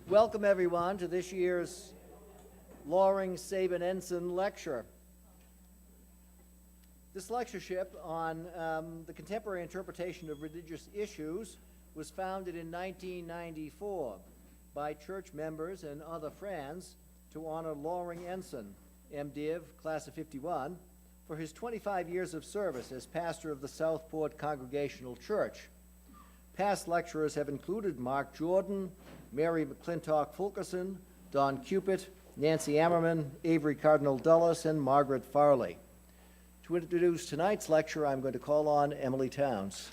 Welcome everyone to this year's Loring Sabin Ensign Lecture. This lectureship on the contemporary interpretation of religious issues was founded in 1994 by church members and other friends to honor Loring Ensign, MDiv, class of 51, for his 25 years of service as pastor of the Southport Congregational Church. Past lecturers have included Mark Jordan, Mary McClintock Fulkerson, Don Cupid, Nancy Ammerman, Avery Cardinal Dulles, and Margaret Farley. To introduce tonight's lecture, I'm going to call on Emily Towns.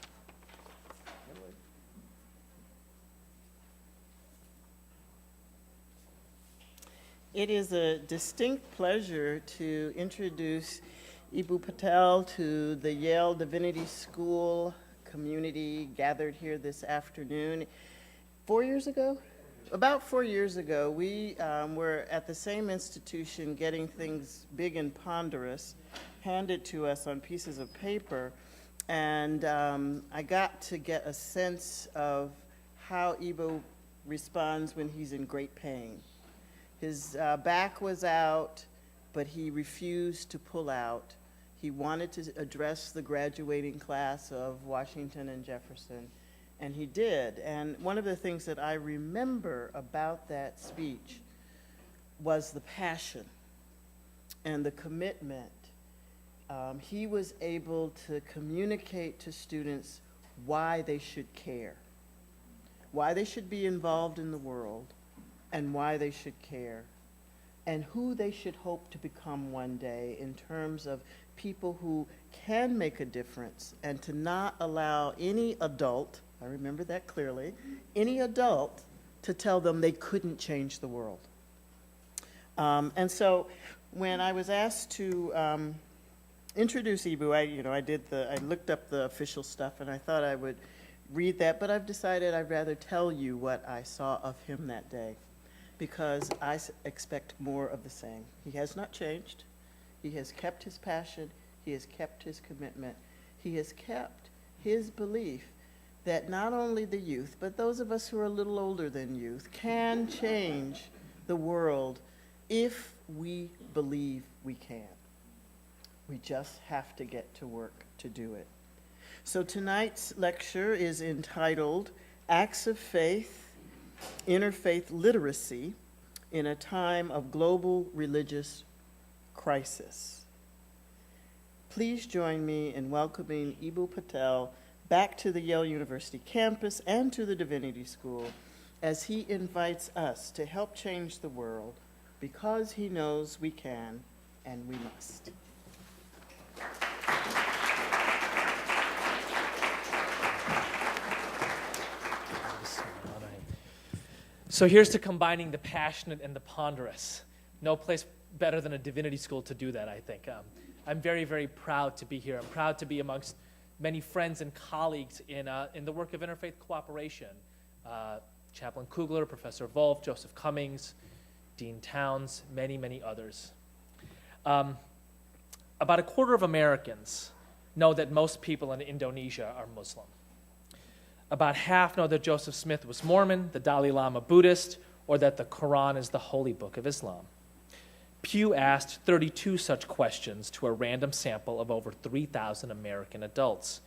It is a distinct pleasure to introduce Eboo Patel to the Yale Divinity School community gathered here this afternoon. 4 years ago? About 4 years ago, we were at the same institution getting things big and ponderous handed to us on pieces of paper, and I got to get a sense of how Eboo responds when he's in great pain. His back was out, but he refused to pull out. He wanted to address the graduating class of Washington and Jefferson, and he did. And one of the things that I remember about that speech was the passion and the commitment. He was able to communicate to students why they should care, why they should be involved in the world, and why they should care, and who they should hope to become one day in terms of people who can make a difference, and to not allow any adult, I remember that clearly, any adult to tell them they couldn't change the world. And so when I was asked to introduce Eboo, I looked up the official stuff, and I thought I would read that, but I've decided I'd rather tell you what I saw of him that day, because I expect more of the same. He has not changed. He has kept his passion. He has kept his commitment. He has kept his belief that not only the youth, but those of us who are a little older than youth, can change the world if we believe we can. We just have to get to work to do it. So tonight's lecture is entitled Acts of Faith, Interfaith Literacy in a Time of Global Religious Crisis. Please join me in welcoming Eboo Patel back to the Yale University campus and to the Divinity School as he invites us to help change the world because he knows we can and we must. So here's to combining the passionate and the ponderous. No place better than a divinity school to do that, I think. I'm very, very proud to be here. I'm proud to be amongst many friends and colleagues in the work of interfaith cooperation. Chaplain Kugler, Professor Wolf, Joseph Cummings, Dean Towns, many, many others. About a quarter of Americans know that most people in Indonesia are Muslim. About half know that Joseph Smith was Mormon, the Dalai Lama Buddhist, or that the Quran is the holy book of Islam. Pew asked 32 such questions to a random sample of over 3,000 American adults.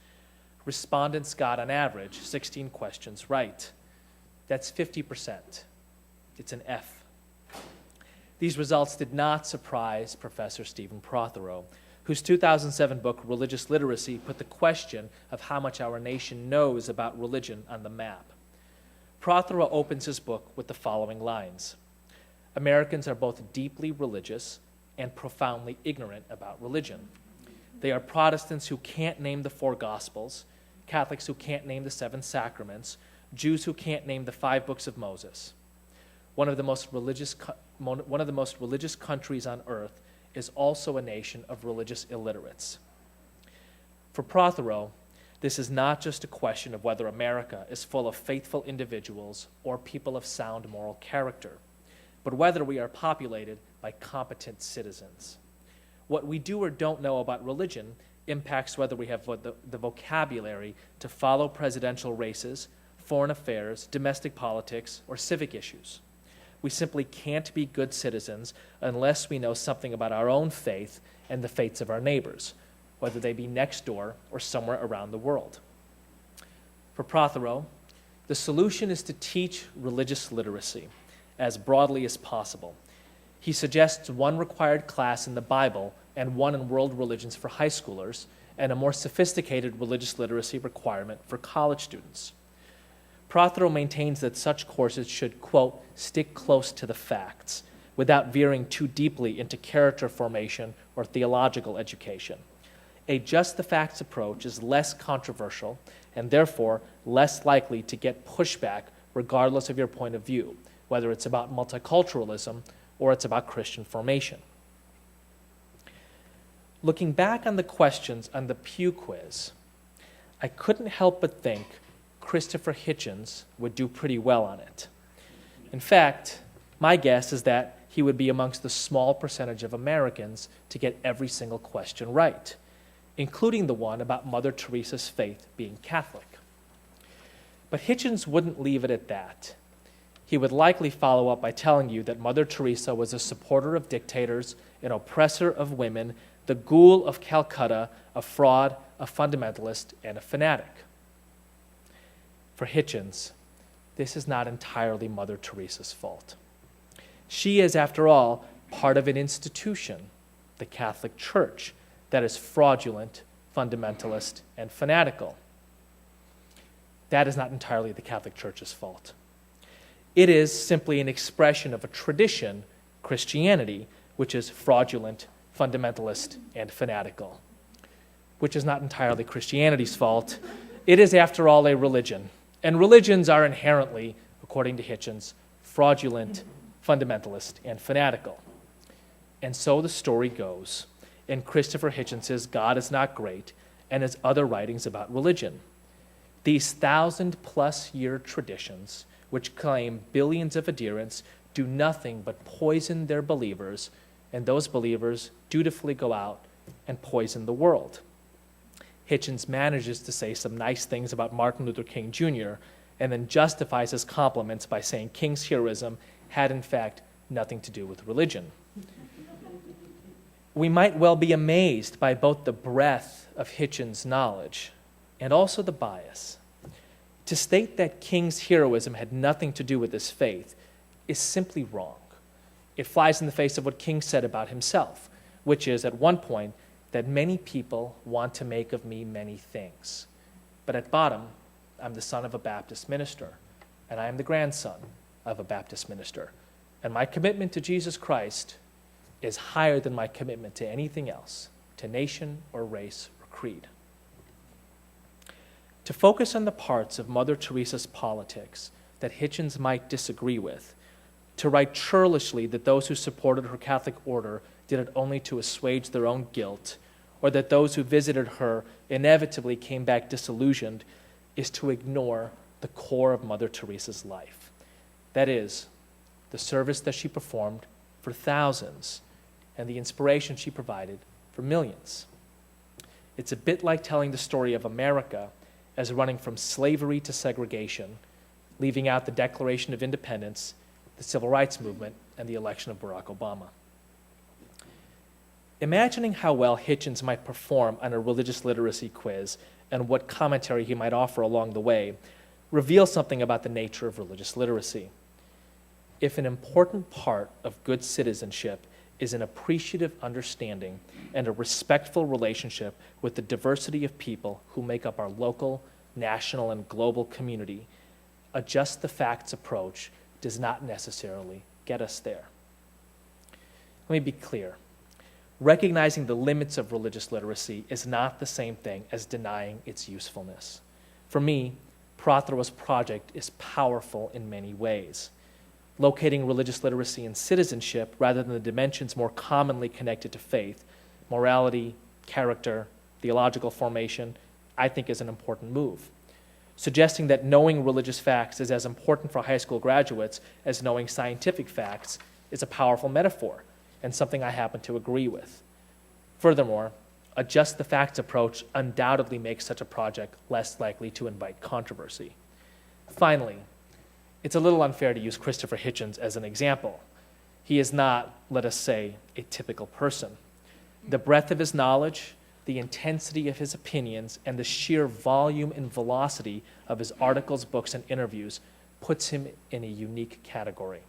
Respondents got, on average, 16 questions right. That's 50%. It's an F. These results did not surprise Professor Stephen Prothero, whose 2007 book, Religious Literacy, put the question of how much our nation knows about religion on the map. Prothero opens his book with the following lines. Americans are both deeply religious and profoundly ignorant about religion. They are Protestants who can't name the 4 Gospels, Catholics who can't name the 7 sacraments, Jews who can't name the 5 books of Moses. One of the most religious countries on earth is also a nation of religious illiterates. For Prothero, this is not just a question of whether America is full of faithful individuals or people of sound moral character, but whether we are populated by competent citizens. What we do or don't know about religion impacts whether we have the vocabulary to follow presidential races, foreign affairs, domestic politics, or civic issues. we simply can't be good citizens unless we know something about our own faith and the faiths of our neighbors, whether they be next door or somewhere around the world. For Prothero, the solution is to teach religious literacy as broadly as possible. He suggests one required class in the Bible and one in world religions for high schoolers, and a more sophisticated religious literacy requirement for college students. Prothero maintains that such courses should, quote, stick close to the facts, without veering too deeply into character formation or theological education. A just the facts approach is less controversial and therefore less likely to get pushback regardless of your point of view, whether it's about multiculturalism or it's about Christian formation. Looking back on the questions on the Pew Quiz, I couldn't help but think Christopher Hitchens would do pretty well on it. In fact, my guess is that he would be amongst the small percentage of Americans to get every single question right, including the one about Mother Teresa's faith being Catholic. But Hitchens wouldn't leave it at that. He would likely follow up by telling you that Mother Teresa was a supporter of dictators, an oppressor of women, the ghoul of Calcutta, a fraud, a fundamentalist, and a fanatic. For Hitchens, this is not entirely Mother Teresa's fault. She is, after all, part of an institution, the Catholic Church, that is fraudulent, fundamentalist, and fanatical. That is not entirely the Catholic Church's fault. It is simply an expression of a tradition, Christianity, which is fraudulent, fundamentalist, and fanatical, which is not entirely Christianity's fault. It is, after all, a religion, and religions are inherently, according to Hitchens, fraudulent, fundamentalist, and fanatical. And so the story goes in Christopher Hitchens' God is Not Great and his other writings about religion. These 1,000+ year traditions, which claim billions of adherents, do nothing but poison their believers, and those believers dutifully go out and poison the world. Hitchens manages to say some nice things about Martin Luther King Jr. and then justifies his compliments by saying King's heroism had in fact nothing to do with religion. We might well be amazed by both the breadth of Hitchens' knowledge and also the bias. To state that King's heroism had nothing to do with his faith is simply wrong. It flies in the face of what King said about himself, which is, at one point, that many people want to make of me many things. But at bottom, I'm the son of a Baptist minister, and I am the grandson of a Baptist minister. And my commitment to Jesus Christ is higher than my commitment to anything else, to nation or race or creed. To focus on the parts of Mother Teresa's politics that Hitchens might disagree with, to write churlishly that those who supported her Catholic order did it only to assuage their own guilt, or that those who visited her inevitably came back disillusioned, is to ignore the core of Mother Teresa's life. That is, the service that she performed for thousands and the inspiration she provided for millions. It's a bit like telling the story of America as running from slavery to segregation, leaving out the Declaration of Independence, the Civil Rights Movement, and the election of Barack Obama. Imagining how well Hitchens might perform on a religious literacy quiz and what commentary he might offer along the way reveals something about the nature of religious literacy. If an important part of good citizenship is an appreciative understanding and a respectful relationship with the diversity of people who make up our local, national, and global community, a just the facts approach does not necessarily get us there. Let me be clear. Recognizing the limits of religious literacy is not the same thing as denying its usefulness. For me, Prothero's project is powerful in many ways. Locating religious literacy in citizenship rather than the dimensions more commonly connected to faith, morality, character, theological formation, I think is an important move. Suggesting that knowing religious facts is as important for high school graduates as knowing scientific facts is a powerful metaphor and something I happen to agree with. Furthermore, a just the facts approach undoubtedly makes such a project less likely to invite controversy. Finally, It's a little unfair to use Christopher Hitchens as an example. He is not, let us say, a typical person. The breadth of his knowledge, the intensity of his opinions, and the sheer volume and velocity of his articles, books, and interviews puts him in a unique category.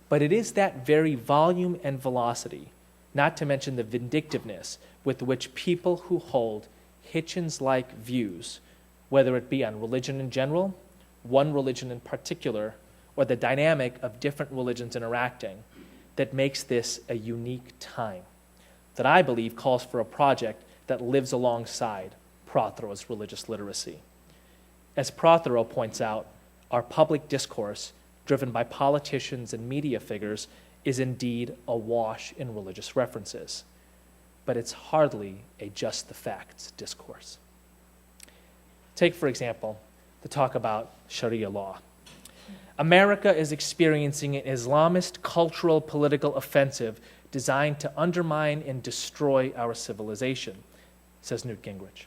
But it is that very volume and velocity, not to mention the vindictiveness with which people who hold Hitchens-like views, whether it be on religion in general, one religion in particular, or the dynamic of different religions interacting, that makes this a unique time, that I believe calls for a project that lives alongside Prothero's religious literacy. As Prothero points out, our public discourse, driven by politicians and media figures, is indeed awash in religious references. But it's hardly a just the facts discourse. Take, for example, the talk about Sharia law. America is experiencing an Islamist cultural political offensive designed to undermine and destroy our civilization, says Newt Gingrich.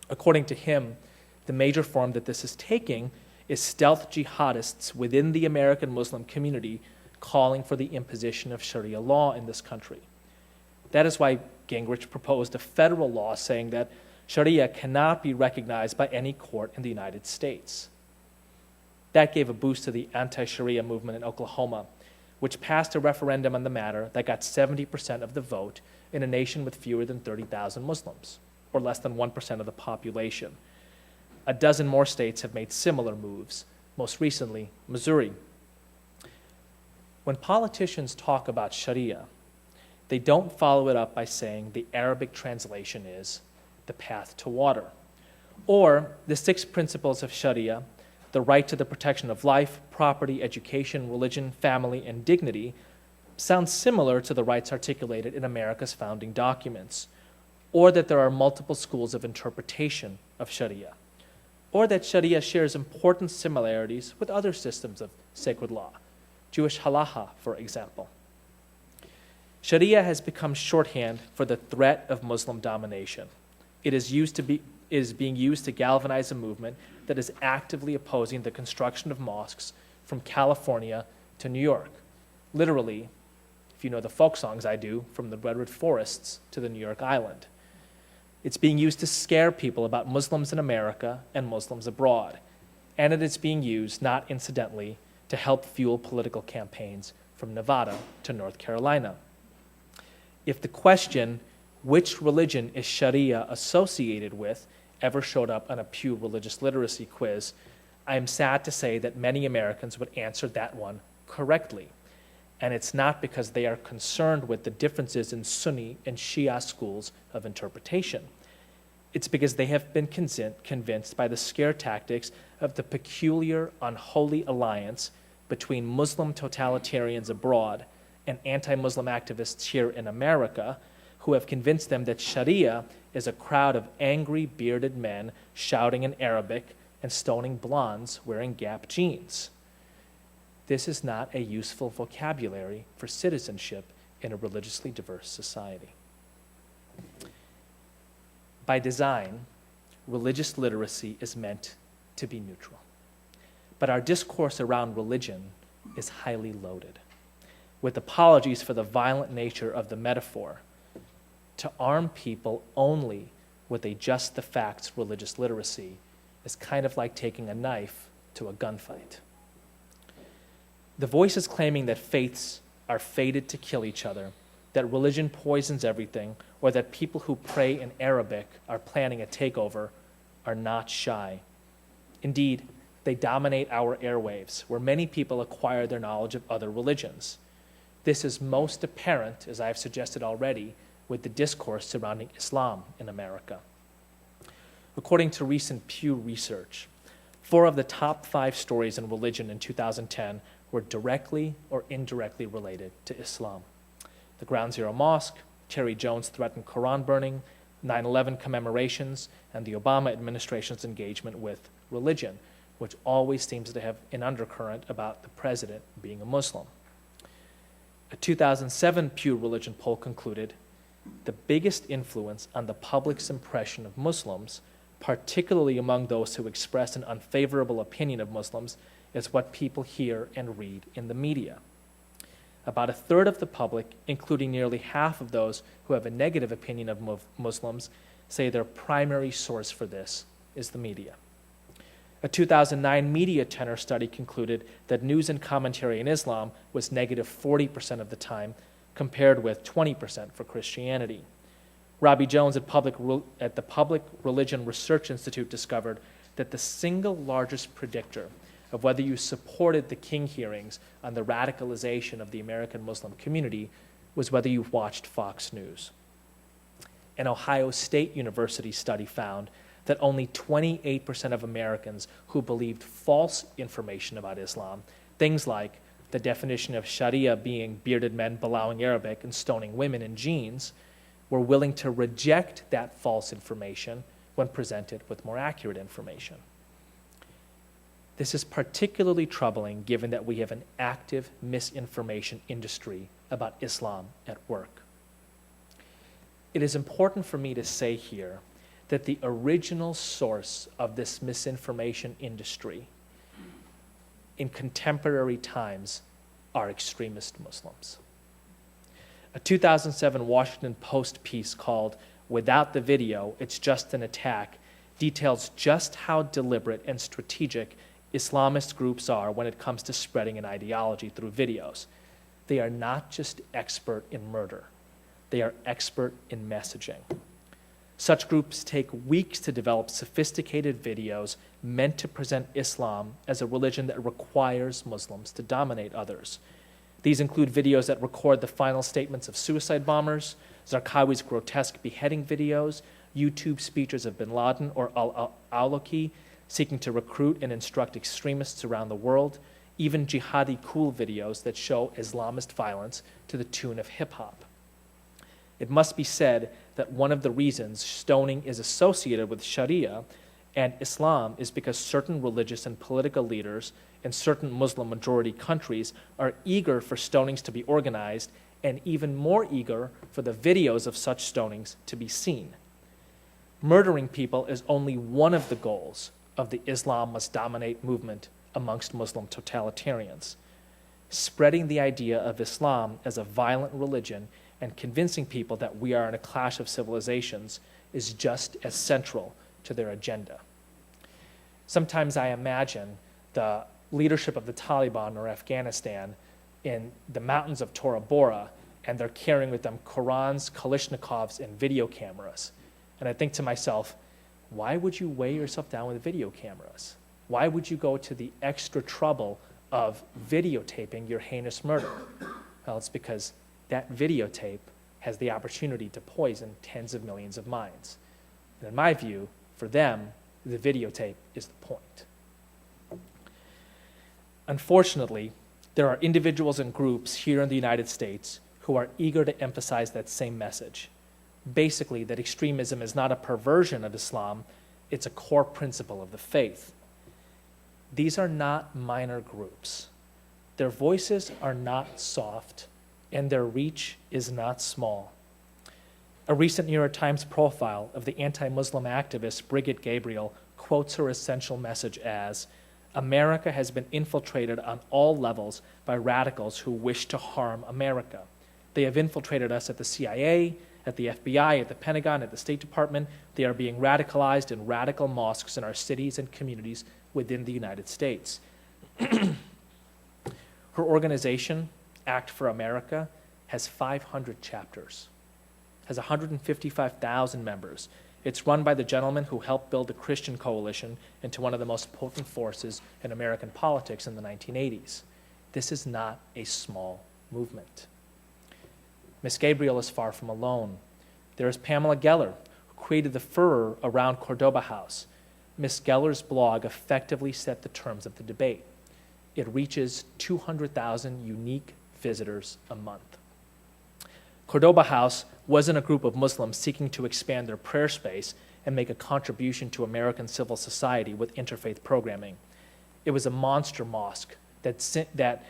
According to him, the major form that this is taking is stealth jihadists within the American Muslim community calling for the imposition of Sharia law in this country. That is why Gingrich proposed a federal law saying that Sharia cannot be recognized by any court in the United States. That gave a boost to the anti-Sharia movement in Oklahoma, which passed a referendum on the matter that got 70% of the vote in a nation with fewer than 30,000 Muslims, or less than 1% of the population. A dozen more states have made similar moves, most recently, Missouri. When politicians talk about Sharia, they don't follow it up by saying the Arabic translation is the path to water, or the 6 principles of Sharia, the right to the protection of life, property, education, religion, family, and dignity, sounds similar to the rights articulated in America's founding documents, or that there are multiple schools of interpretation of Sharia, or that Sharia shares important similarities with other systems of sacred law, Jewish halacha, for example. Sharia has become shorthand for the threat of Muslim domination. It is being used to galvanize a movement that is actively opposing the construction of mosques from California to New York. Literally, if you know the folk songs I do, from the redwood forests to the New York Island. It's being used to scare people about Muslims in America and Muslims abroad. And it is being used, not incidentally, to help fuel political campaigns from Nevada to North Carolina. If the question, which religion is Sharia associated with, ever showed up on a Pew Religious Literacy quiz, I am sad to say that many Americans would answer that one correctly. And it's not because they are concerned with the differences in Sunni and Shia schools of interpretation. It's because they have been convinced by the scare tactics of the peculiar, unholy alliance between Muslim totalitarians abroad and anti-Muslim activists here in America, who have convinced them that Sharia is a crowd of angry, bearded men shouting in Arabic and stoning blondes wearing Gap jeans. This is not a useful vocabulary for citizenship in a religiously diverse society. By design, religious literacy is meant to be neutral. But our discourse around religion is highly loaded, with apologies for the violent nature of the metaphor. To arm people only with a just the facts religious literacy is kind of like taking a knife to a gunfight. The voices claiming that faiths are fated to kill each other, that religion poisons everything, or that people who pray in Arabic are planning a takeover are not shy. Indeed, they dominate our airwaves, where many people acquire their knowledge of other religions. This is most apparent, as I've suggested already, with the discourse surrounding Islam in America. According to recent Pew research, 4 of the top 5 stories in religion in 2010 were directly or indirectly related to Islam. The Ground Zero Mosque, Terry Jones' threatened Quran burning, 9/11 commemorations, and the Obama administration's engagement with religion, which always seems to have an undercurrent about the president being a Muslim. A 2007 Pew Religion poll concluded the biggest influence on the public's impression of Muslims, particularly among those who express an unfavorable opinion of Muslims, is what people hear and read in the media. About a third of the public, including nearly half of those who have a negative opinion of Muslims, say their primary source for this is the media. A 2009 media tenor study concluded that news and commentary in Islam was negative 40% of the time, compared with 20% for Christianity. Robbie Jones at the Public Religion Research Institute discovered that the single largest predictor of whether you supported the King hearings on the radicalization of the American Muslim community was whether you watched Fox News. An Ohio State University study found that only 28% of Americans who believed false information about Islam, things like the definition of Sharia being bearded men bellowing Arabic and stoning women in jeans, were willing to reject that false information when presented with more accurate information. This is particularly troubling given that we have an active misinformation industry about Islam at work. It is important for me to say here that the original source of this misinformation industry in contemporary times are extremist Muslims. A 2007 Washington Post piece called "Without the Video, It's Just an Attack" details just how deliberate and strategic Islamist groups are when it comes to spreading an ideology through videos. They are not just expert in murder, they are expert in messaging. Such groups take weeks to develop sophisticated videos meant to present Islam as a religion that requires Muslims to dominate others. These include videos that record the final statements of suicide bombers, Zarqawi's grotesque beheading videos, YouTube speeches of bin Laden or al-Awlaki seeking to recruit and instruct extremists around the world, even jihadi cool videos that show Islamist violence to the tune of hip-hop. It must be said that one of the reasons stoning is associated with Sharia and Islam is because certain religious and political leaders in certain Muslim-majority countries are eager for stonings to be organized and even more eager for the videos of such stonings to be seen. Murdering people is only one of the goals of the Islam must dominate movement amongst Muslim totalitarians. Spreading the idea of Islam as a violent religion and convincing people that we are in a clash of civilizations is just as central to their agenda. Sometimes I imagine the leadership of the Taliban or Afghanistan in the mountains of Tora Bora, and they're carrying with them Qurans, Kalashnikovs, and video cameras. And I think to myself, why would you weigh yourself down with video cameras? Why would you go to the extra trouble of videotaping your heinous murder? Well, it's because that videotape has the opportunity to poison tens of millions of minds. And in my view, for them, the videotape is the point. Unfortunately, there are individuals and groups here in the United States who are eager to emphasize that same message. Basically, that extremism is not a perversion of Islam, it's a core principle of the faith. These are not minor groups. Their voices are not soft, and their reach is not small. A recent New York Times profile of the anti-Muslim activist Brigitte Gabriel quotes her essential message as, "America has been infiltrated on all levels by radicals who wish to harm America. They have infiltrated us at the CIA, at the FBI, at the Pentagon, at the State Department. They are being radicalized in radical mosques in our cities and communities within the United States." Her organization, Act for America, has 500 chapters, has 155,000 members. It's run by the gentleman who helped build the Christian Coalition into one of the most potent forces in American politics in the 1980s. This is not a small movement. Miss Gabriel is far from alone. There is Pamela Geller, who created the furor around Cordoba House. Miss Geller's blog effectively set the terms of the debate. It reaches 200,000 unique visitors a month. Cordoba House wasn't a group of Muslims seeking to expand their prayer space and make a contribution to American civil society with interfaith programming. It was a monster mosque that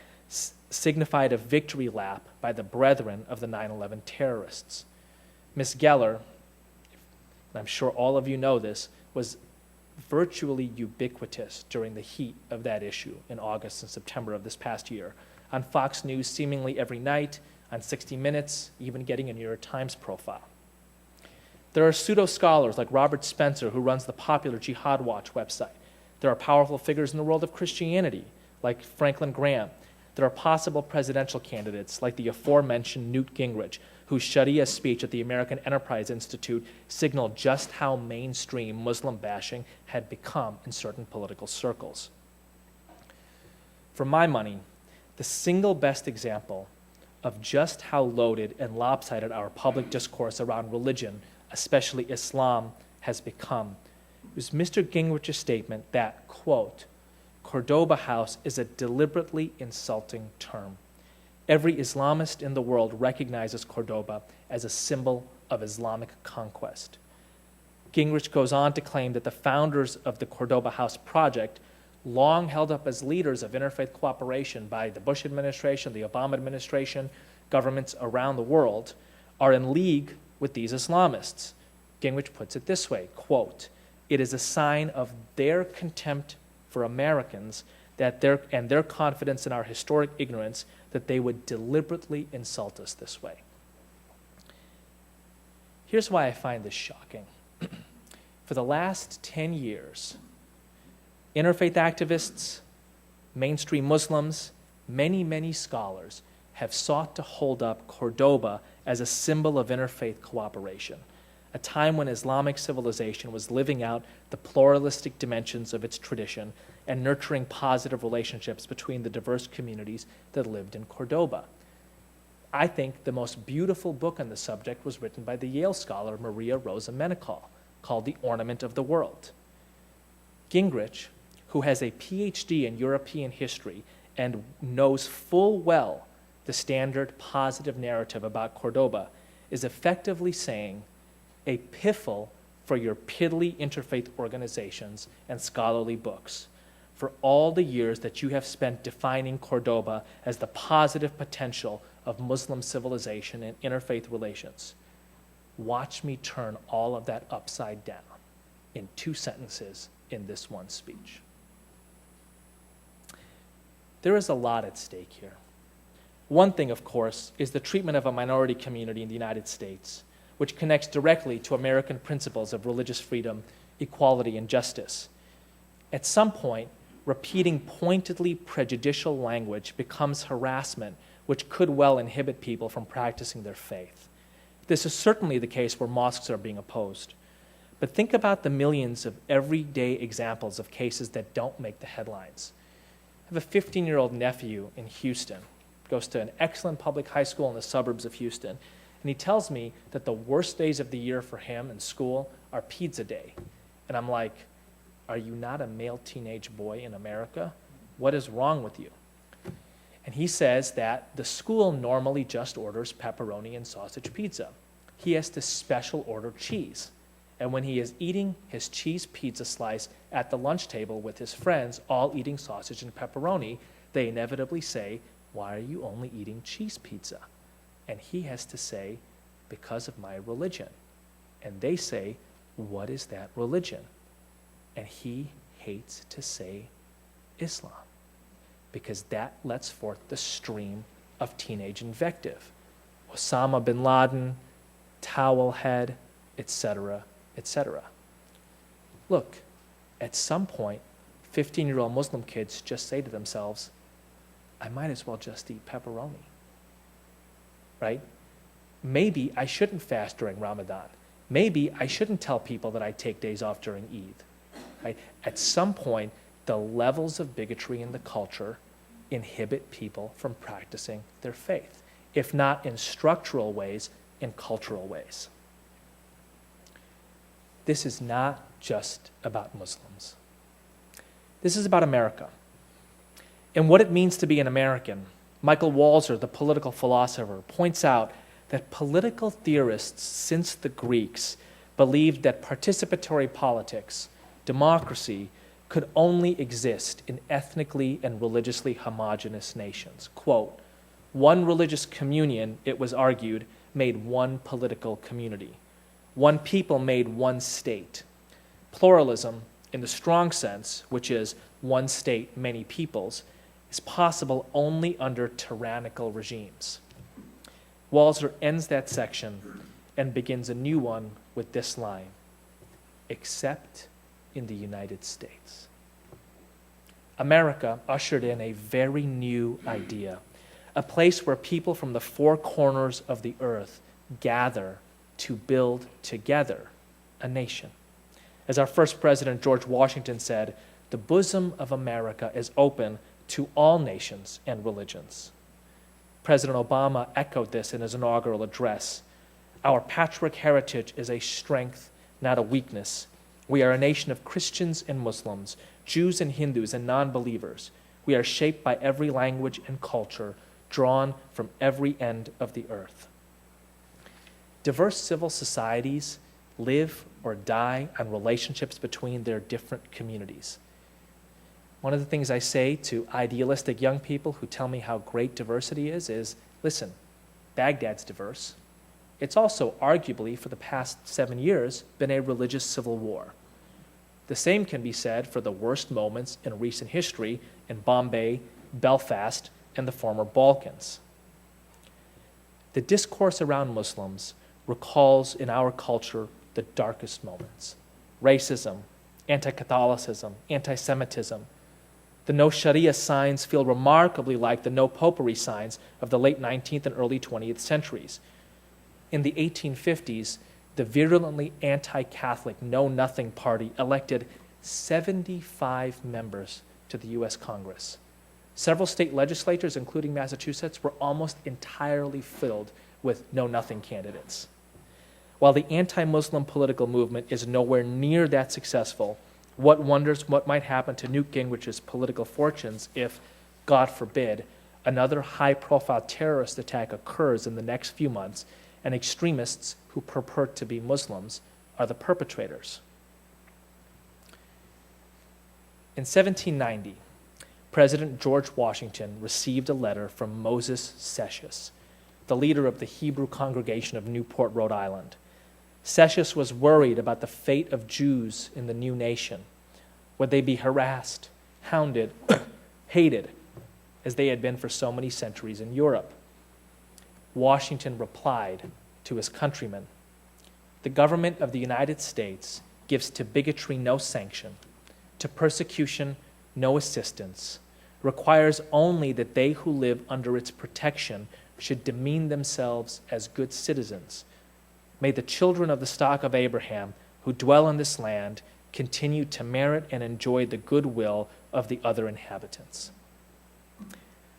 signified a victory lap by the brethren of the 9/11 terrorists. Miss Geller, and I'm sure all of you know this, was virtually ubiquitous during the heat of that issue in August and September of this past year. On Fox News seemingly every night, on 60 Minutes, even getting a New York Times profile. There are pseudo-scholars like Robert Spencer, who runs the popular Jihad Watch website. There are powerful figures in the world of Christianity, like Franklin Graham. There are possible presidential candidates, like the aforementioned Newt Gingrich, whose Sharia speech at the American Enterprise Institute signaled just how mainstream Muslim bashing had become in certain political circles. For my money, the single best example of just how loaded and lopsided our public discourse around religion, especially Islam, has become was Mr. Gingrich's statement that, quote, Cordoba House is a deliberately insulting term. Every Islamist in the world recognizes Cordoba as a symbol of Islamic conquest. Gingrich goes on to claim that the founders of the Cordoba House project, long held up as leaders of interfaith cooperation by the Bush administration, the Obama administration, governments around the world, are in league with these Islamists. Gingrich puts it this way, quote, it is a sign of their contempt for Americans and their confidence in our historic ignorance that they would deliberately insult us this way. Here's why I find this shocking. For the last 10 years, interfaith activists, mainstream Muslims, many scholars have sought to hold up Cordoba as a symbol of interfaith cooperation, a time when Islamic civilization was living out the pluralistic dimensions of its tradition and nurturing positive relationships between the diverse communities that lived in Cordoba. I think the most beautiful book on the subject was written by the Yale scholar Maria Rosa Menachal, called The Ornament of the World. Gingrich, who has a PhD in European history and knows full well the standard positive narrative about Cordoba, is effectively saying a piffle for your piddly interfaith organizations and scholarly books, for all the years that you have spent defining Cordoba as the positive potential of Muslim civilization and interfaith relations. Watch me turn all of that upside down in 2 sentences in this one speech. There is a lot at stake here. One thing, of course, is the treatment of a minority community in the United States, which connects directly to American principles of religious freedom, equality, and justice. At some point, repeating pointedly prejudicial language becomes harassment, which could well inhibit people from practicing their faith. This is certainly the case where mosques are being opposed. But think about the millions of everyday examples of cases that don't make the headlines. I have a 15-year-old nephew in Houston, goes to an excellent public high school in the suburbs of Houston, and he tells me that the worst days of the year for him in school are pizza day. And I'm like, are you not a male teenage boy in America? What is wrong with you? And he says that the school normally just orders pepperoni and sausage pizza. He has to special order cheese. And when he is eating his cheese pizza slice at the lunch table with his friends, all eating sausage and pepperoni, they inevitably say, why are you only eating cheese pizza? And he has to say, because of my religion. And they say, what is that religion? And he hates to say Islam, because that lets forth the stream of teenage invective. Osama bin Laden, towel head, etc., etc. Look, at some point, 15-year-old Muslim kids just say to themselves, I might as well just eat pepperoni, right? Maybe I shouldn't fast during Ramadan. Maybe I shouldn't tell people that I take days off during Eid. Right? At some point, the levels of bigotry in the culture inhibit people from practicing their faith, if not in structural ways, in cultural ways. This is not just about Muslims. This is about America. And what it means to be an American. Michael Walzer, the political philosopher, points out that political theorists since the Greeks believed that participatory politics, democracy, could only exist in ethnically and religiously homogeneous nations. Quote, one religious communion, it was argued, made one political community. One people made one state. Pluralism, in the strong sense, which is one state, many peoples, is possible only under tyrannical regimes. Walzer ends that section and begins a new one with this line, except in the United States. America ushered in a very new idea, a place where people from the four corners of the earth gather to build together a nation. As our first president, George Washington, said, the bosom of America is open to all nations and religions. President Obama echoed this in his inaugural address. Our patchwork heritage is a strength, not a weakness. We are a nation of Christians and Muslims, Jews and Hindus and non-believers. We are shaped by every language and culture, drawn from every end of the earth. Diverse civil societies live or die on relationships between their different communities. One of the things I say to idealistic young people who tell me how great diversity is, listen, Baghdad's diverse. It's also arguably, for the past 7 years, been a religious civil war. The same can be said for the worst moments in recent history in Bombay, Belfast, and the former Balkans. The discourse around Muslims recalls in our culture the darkest moments. Racism, anti-Catholicism, anti-Semitism. The no Sharia signs feel remarkably like the no popery signs of the late 19th and early 20th centuries. In the 1850s, the virulently anti-Catholic Know Nothing Party elected 75 members to the U.S. Congress. Several state legislatures, including Massachusetts, were almost entirely filled with Know Nothing candidates. While the anti-Muslim political movement is nowhere near that successful, what wonders what might happen to Newt Gingrich's political fortunes if, God forbid, another high-profile terrorist attack occurs in the next few months and extremists who purport to be Muslims are the perpetrators. In 1790, President George Washington received a letter from Moses Sessions, the leader of the Hebrew congregation of Newport, Rhode Island. Sessions was worried about the fate of Jews in the new nation. Would they be harassed, hounded, hated, as they had been for so many centuries in Europe? Washington replied to his countrymen, "The government of the United States gives to bigotry no sanction, to persecution no assistance, requires only that they who live under its protection should demean themselves as good citizens. May the children of the stock of Abraham who dwell in this land continue to merit and enjoy the goodwill of the other inhabitants."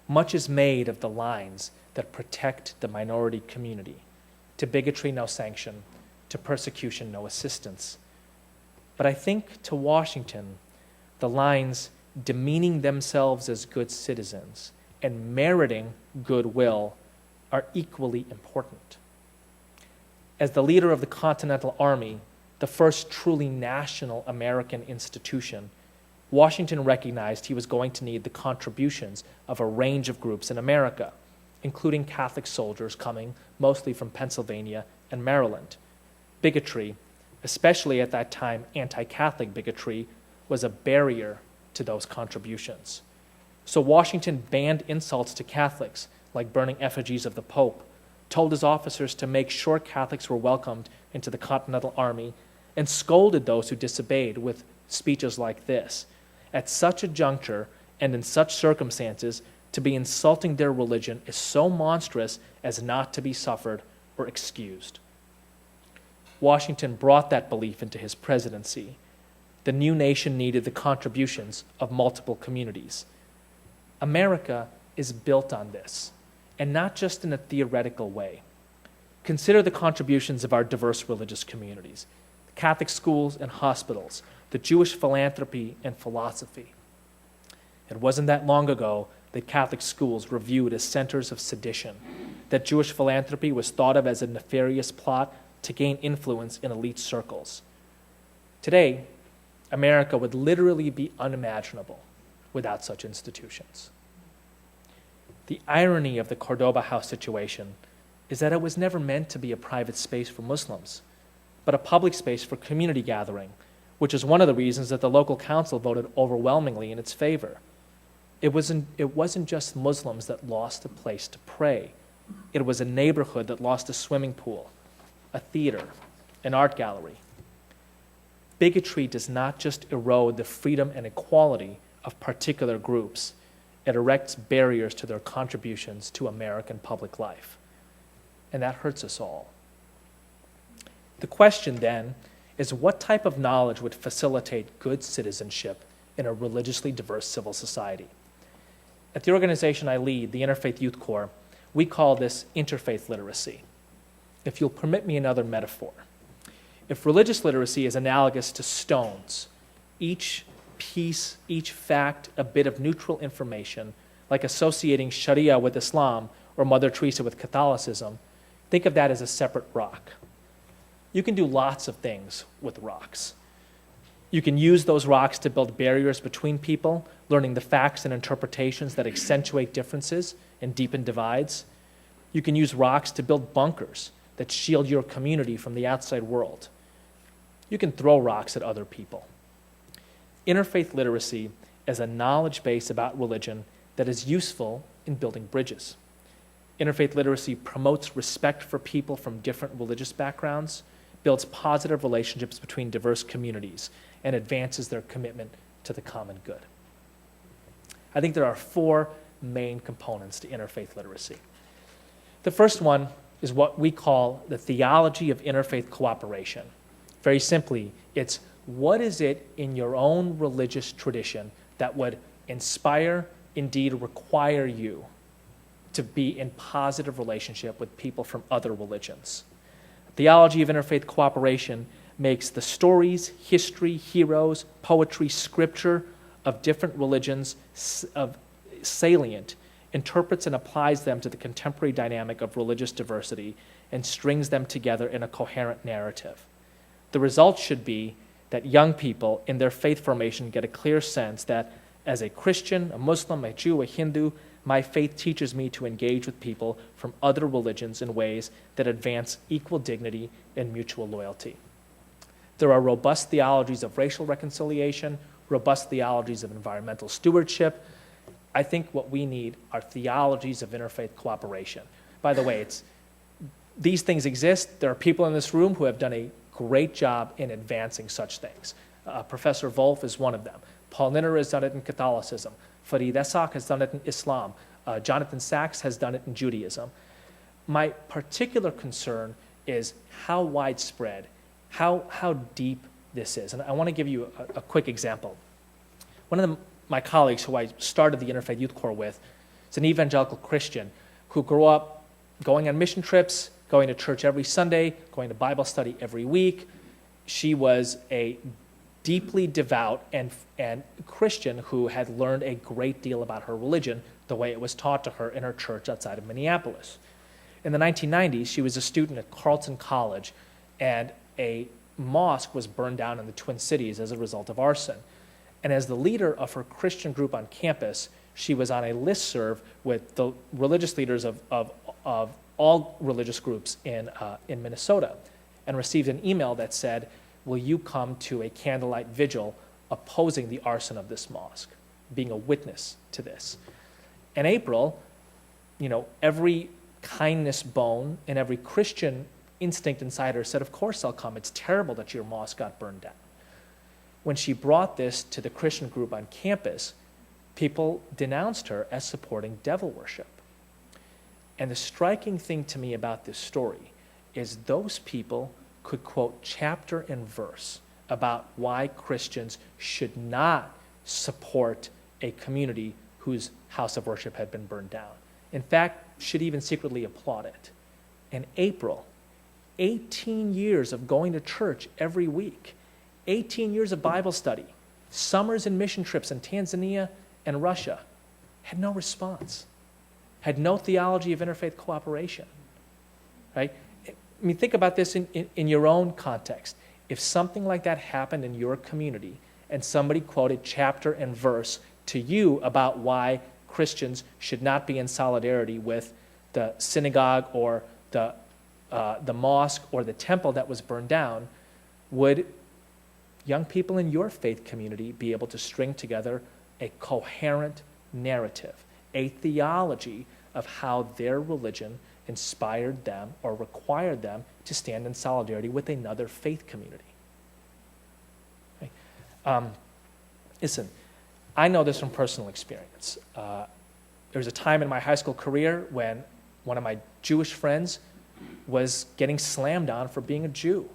Much is made of the lines that protect the minority community. To bigotry, no sanction. To persecution, no assistance. But I think to Washington, the lines demeaning themselves as good citizens and meriting goodwill are equally important. As the leader of the Continental Army, the first truly national American institution, Washington recognized he was going to need the contributions of a range of groups in America, including Catholic soldiers coming mostly from Pennsylvania and Maryland. Bigotry, especially at that time anti-Catholic bigotry, was a barrier to those contributions. So Washington banned insults to Catholics, like burning effigies of the Pope, told his officers to make sure Catholics were welcomed into the Continental Army, and scolded those who disobeyed with speeches like this: "At such a juncture and in such circumstances, to be insulting their religion is so monstrous as not to be suffered or excused." Washington brought that belief into his presidency. The new nation needed the contributions of multiple communities. America is built on this, and not just in a theoretical way. Consider the contributions of our diverse religious communities, Catholic schools and hospitals, the Jewish philanthropy and philosophy. It wasn't that long ago that Catholic schools were viewed as centers of sedition, that Jewish philanthropy was thought of as a nefarious plot to gain influence in elite circles. Today, America would literally be unimaginable without such institutions. The irony of the Cordoba House situation is that it was never meant to be a private space for Muslims, but a public space for community gathering, which is one of the reasons that the local council voted overwhelmingly in its favor. It wasn't just Muslims that lost a place to pray. It was a neighborhood that lost a swimming pool, a theater, an art gallery. Bigotry does not just erode the freedom and equality of particular groups. It erects barriers to their contributions to American public life. And that hurts us all. The question then is, what type of knowledge would facilitate good citizenship in a religiously diverse civil society? At the organization I lead, the Interfaith Youth Corps, we call this interfaith literacy. If you'll permit me another metaphor, if religious literacy is analogous to stones, each piece, each fact, a bit of neutral information, like associating Sharia with Islam or Mother Teresa with Catholicism, think of that as a separate rock. You can do lots of things with rocks. You can use those rocks to build barriers between people, learning the facts and interpretations that accentuate differences and deepen divides. You can use rocks to build bunkers that shield your community from the outside world. You can throw rocks at other people. Interfaith literacy is a knowledge base about religion that is useful in building bridges. Interfaith literacy promotes respect for people from different religious backgrounds, builds positive relationships between diverse communities, and advances their commitment to the common good. I think there are four main components to interfaith literacy. The first one is what we call the theology of interfaith cooperation. Very simply, it's what is it in your own religious tradition that would inspire, indeed require you to be in positive relationship with people from other religions. Theology of interfaith cooperation makes the stories, history, heroes, poetry, scripture of different religions salient, interprets and applies them to the contemporary dynamic of religious diversity, and strings them together in a coherent narrative. The result should be that young people in their faith formation get a clear sense that as a Christian, a Muslim, a Jew, a Hindu, my faith teaches me to engage with people from other religions in ways that advance equal dignity and mutual loyalty. There are robust theologies of racial reconciliation, robust theologies of environmental stewardship. I think what we need are theologies of interfaith cooperation. By the way, these things exist. There are people in this room who have done a great job in advancing such things. Professor Wolf is one of them. Paul Ninner has done it in Catholicism. Farid Essaq has done it in Islam. Jonathan Sachs has done it in Judaism. My particular concern is how widespread, how deep this is. And I want to give you a quick example. One of my colleagues who I started the Interfaith Youth Corps with is an evangelical Christian who grew up going on mission trips, going to church every Sunday, going to Bible study every week. She was a deeply devout and Christian who had learned a great deal about her religion the way it was taught to her in her church outside of Minneapolis. In the 1990s, she was a student at Carleton College, and a mosque was burned down in the Twin Cities as a result of arson. And as the leader of her Christian group on campus, she was on a listserv with the religious leaders of all religious groups in Minnesota, and received an email that said, "Will you come to a candlelight vigil opposing the arson of this mosque?" Being a witness to this. In April, every kindness bone and every Christian instinct inside her said, "Of course I'll come. It's terrible that your mosque got burned down." When she brought this to the Christian group on campus, people denounced her as supporting devil worship. And the striking thing to me about this story is those people could quote chapter and verse about why Christians should not support a community whose house of worship had been burned down. In fact, should even secretly applaud it. In April, 18 years of going to church every week, 18 years of Bible study, summers and mission trips in Tanzania and Russia, had no response, had no theology of interfaith cooperation, right? I mean, think about this in your own context. If something like that happened in your community and somebody quoted chapter and verse to you about why Christians should not be in solidarity with the synagogue or the mosque or the temple that was burned down, would young people in your faith community be able to string together a coherent narrative, a theology of how their religion inspired them or required them to stand in solidarity with another faith community. Okay? Listen, I know this from personal experience. There was a time in my high school career when one of my Jewish friends was getting slammed on for being a Jew.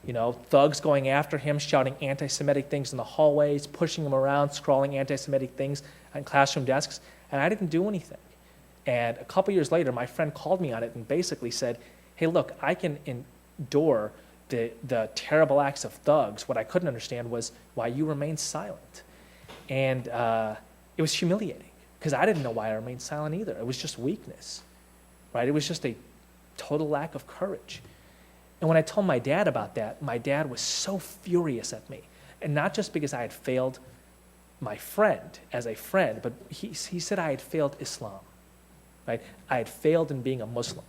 You know, thugs going after him, shouting anti-Semitic things in the hallways, pushing him around, scrawling anti-Semitic things on classroom desks, and I didn't do anything. And a couple years later, my friend called me on it and basically said, hey, look, I can endure the terrible acts of thugs. What I couldn't understand was why you remained silent. And it was humiliating, because I didn't know why I remained silent either. It was just weakness, right? It was just a total lack of courage. And when I told my dad about that, my dad was so furious at me. And not just because I had failed my friend as a friend, but he said I had failed Islam, right? I had failed in being a Muslim.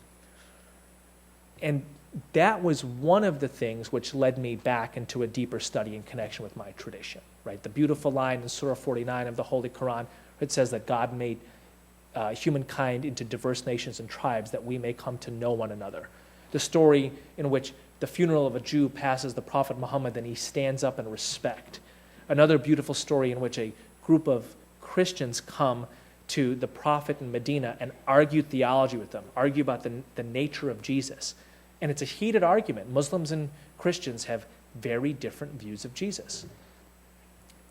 And that was one of the things which led me back into a deeper study in connection with my tradition, right? The beautiful line in Surah 49 of the Holy Quran, it says that God made humankind into diverse nations and tribes that we may come to know one another. The story in which the funeral of a Jew passes the Prophet Muhammad and he stands up in respect. Another beautiful story in which a group of Christians come to the Prophet in Medina and argue theology with them, argue about the nature of Jesus. And it's a heated argument. Muslims and Christians have very different views of Jesus.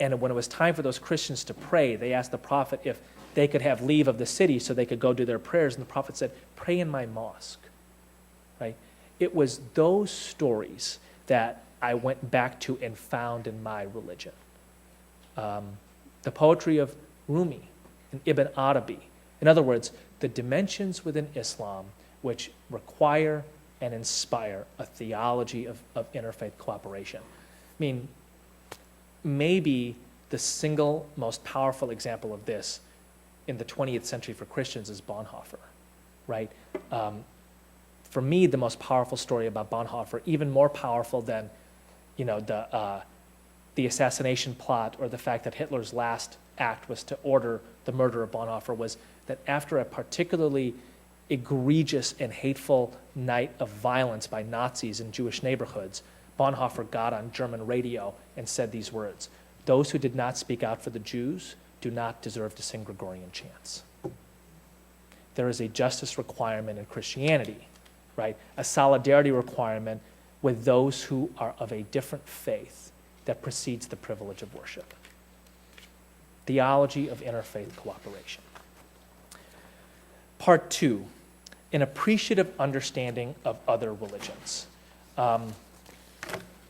And when it was time for those Christians to pray, they asked the Prophet if they could have leave of the city so they could go do their prayers. And the Prophet said, pray in my mosque. Right? It was those stories that I went back to and found in my religion. The poetry of Rumi and Ibn Arabi. In other words, the dimensions within Islam which require and inspire a theology of interfaith cooperation. I mean, maybe the single most powerful example of this in the 20th century for Christians is Bonhoeffer, right? For me, the most powerful story about Bonhoeffer, even more powerful than, you know, the assassination plot or the fact that Hitler's last act was to order the murder of Bonhoeffer, was that after a particularly egregious and hateful night of violence by Nazis in Jewish neighborhoods, Bonhoeffer got on German radio and said these words: "Those who did not speak out for the Jews do not deserve to sing Gregorian chants." There is a justice requirement in Christianity, right? A solidarity requirement with those who are of a different faith that precedes the privilege of worship. Theology of interfaith cooperation. Part 2, an appreciative understanding of other religions.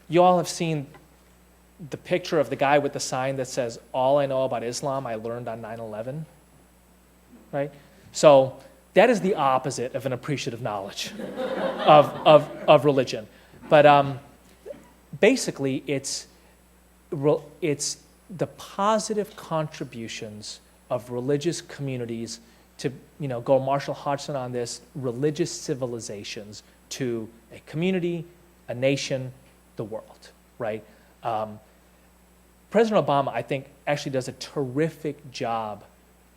You all have seen the picture of the guy with the sign that says, "All I know about Islam, I learned on 9/11," right? So that is the opposite of an appreciative knowledge of religion. But basically, it's the positive contributions of religious communities to, go Marshall Hodgson on this, religious civilizations to a community, a nation, the world, right? President Obama, I think, actually does a terrific job